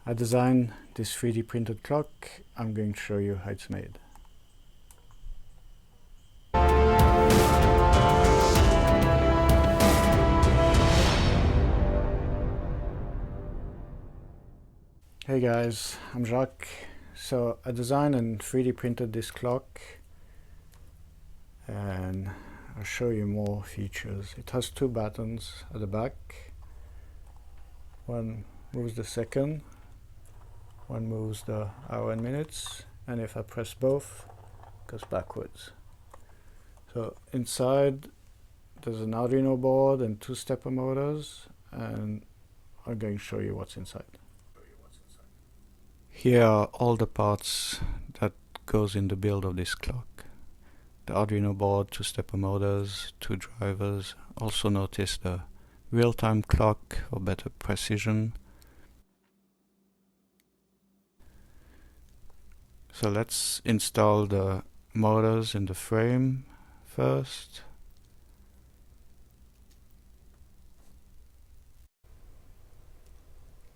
I designed this 3D printed clock. I'm going to show you how it's made. Hey guys, I'm Jacques. So I designed and 3D printed this clock, and I'll show you more features. It has two buttons at the back. One moves the second, one moves the hour and minutes, and if I press both, it goes backwards. So inside there's an Arduino board and two stepper motors, and I'm going to show you what's inside. Here are all the parts that goes in the build of this clock. The Arduino board, two stepper motors, two drivers. Also notice the real-time clock for better precision. So let's install the motors in the frame first.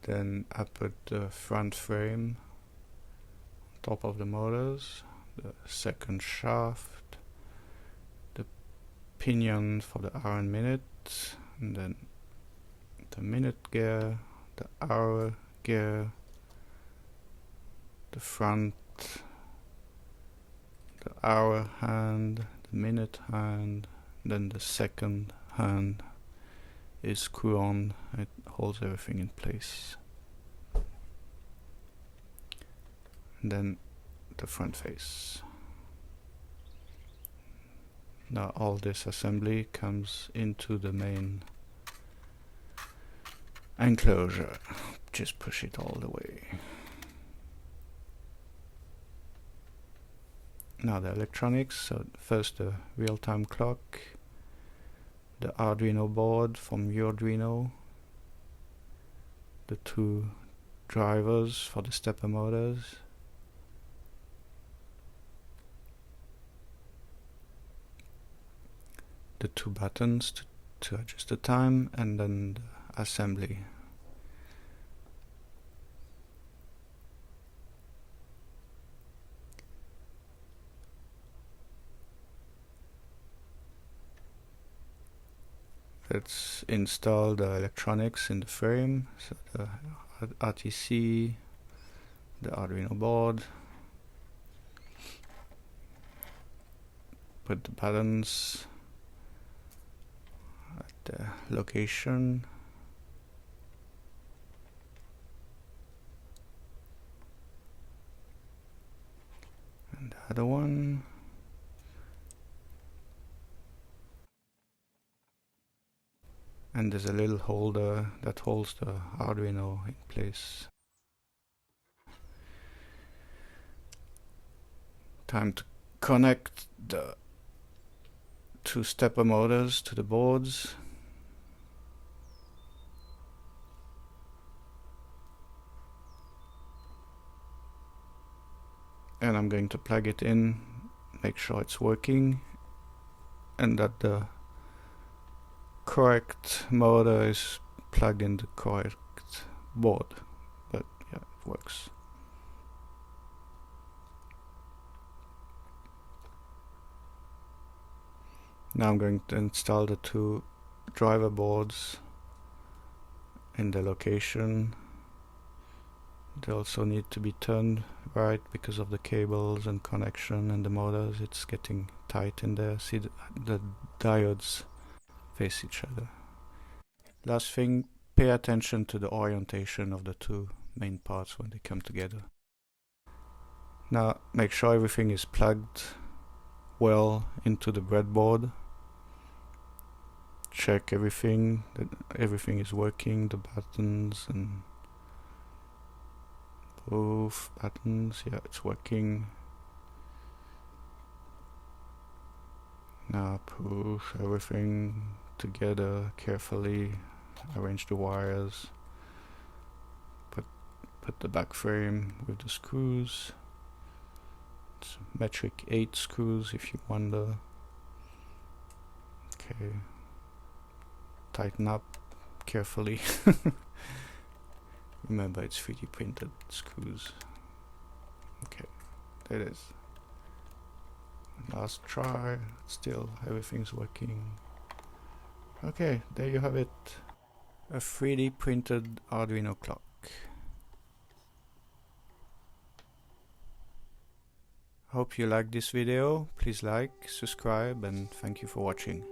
Then I put the front frame on top of the motors, the second shaft, the pinion for the hour and minute, and then the minute gear, the hour gear, the front, the hour hand, the minute hand, then the second hand is screw on. It holds everything in place. And then the front face. Now all this assembly comes into the main enclosure. Just push it all the way. Now the electronics. So first the real-time clock, the Arduino board from Arduino, the two drivers for the stepper motors, the two buttons to adjust the time, and then the assembly. Let's install the electronics in the frame. So the RTC, the Arduino board, put the buttons at the location, and the other one. And there's a little holder that holds the Arduino in place. Time to connect the two stepper motors to the boards. And I'm going to plug it in, make sure it's working, and that the correct motor is plugged in the correct board. But yeah, it works. Now I'm going to install the two driver boards in the location. They also need to be turned right because of the cables and connection and the motors. It's getting tight in there. See the diodes face each other. Last thing, pay attention to the orientation of the two main parts when they come together. Now make sure everything is plugged well into the breadboard. Check everything, that everything is working, the buttons and both buttons, yeah, it's working. Now push everything together carefully, arrange the wires, put the back frame with the screws. It's metric 8 screws if you wonder. Okay, tighten up carefully. Remember, it's 3D printed screws. Okay, there it is. Last try, still everything's working. Okay, there you have it. A 3D printed Arduino clock. Hope you liked this video. Please like, subscribe, and thank you for watching.